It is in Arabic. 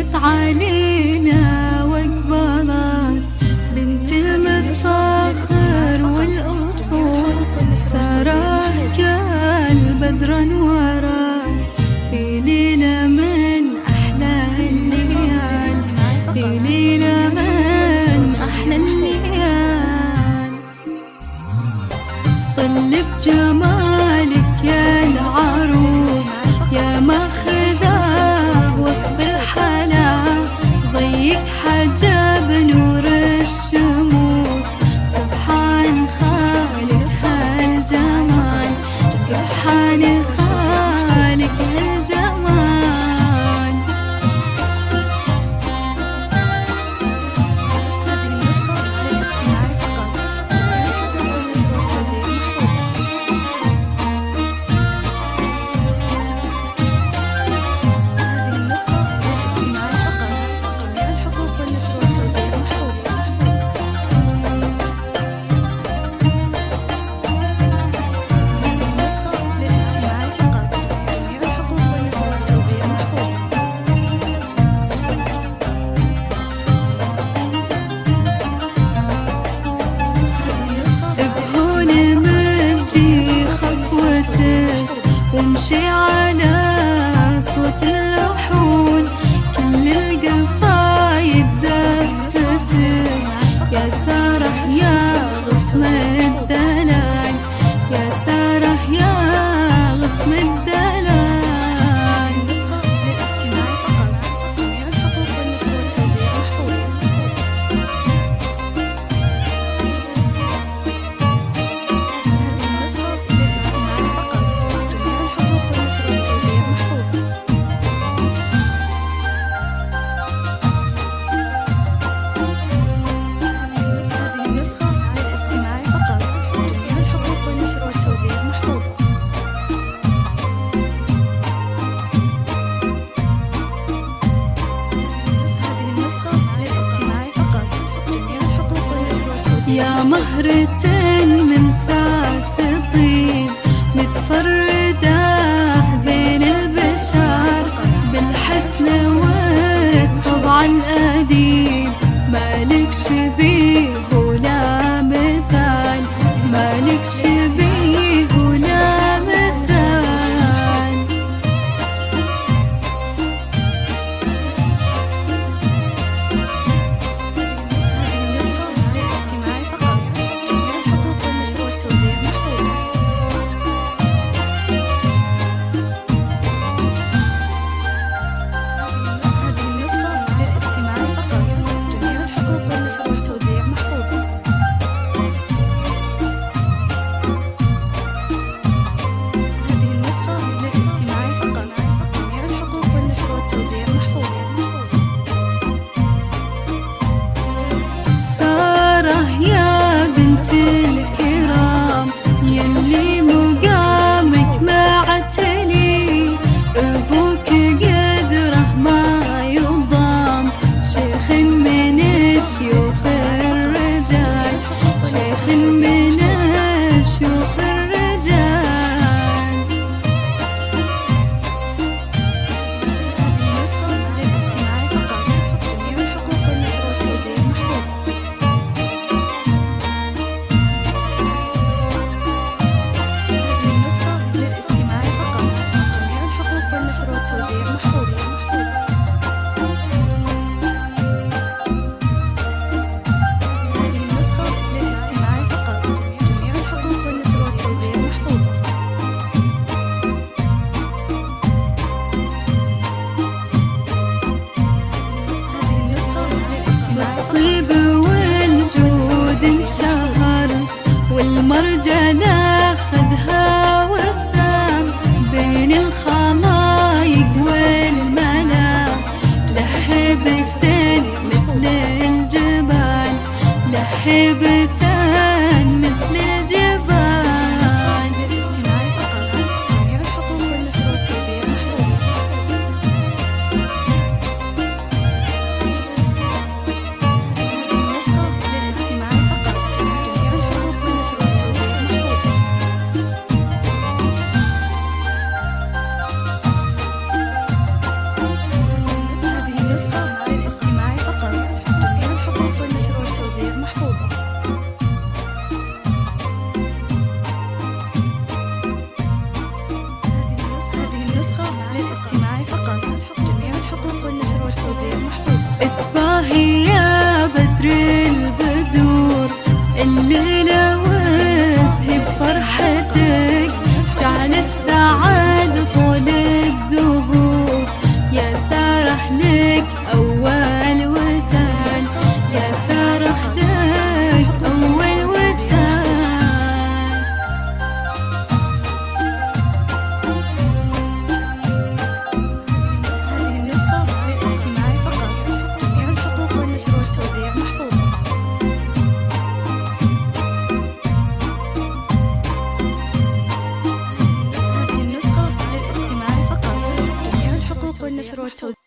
هانت علينا واقبلت بنت المتفاخر والأصول، ساره كالبدر انورت في ليلة من أحلى الليال، في ليلة من أحلى الليال. طل بجمالك يا العروس، يا ماخذة وصف الحلا، ضيق حجاب نور الشموس، سبحان خالق هالجمال، سبحان خالق هالجمال. وامشي على صوت اللحون، كل القصايد زفتك يا ساره يا غصن الدلال، يا ساره يا غصن الدلال. يا مهرة من ساس طيب متفردة بين البشر، بالحسن والطبع الأديب، مالك شبيه ولا مثال، مالك شبيه ولا مثال. يا بنت الكرام يلي مقامك معتلي، أبوك قدره ما يضام، شيخ من شيوخ الرجال، شيخ من شيوخ الرجال. تلوث هي بفرحتك، جعل السعادة طول الدهور. يا سارح لك أول وتان، يا سارح لك أول وتان. هذه النسخة للاستماع فقط، جميع الحقوق والنشر والتوزيع محفوظة. هذه النسخة للاستماع فقط، جميع الحقوق والنشر والتوزيع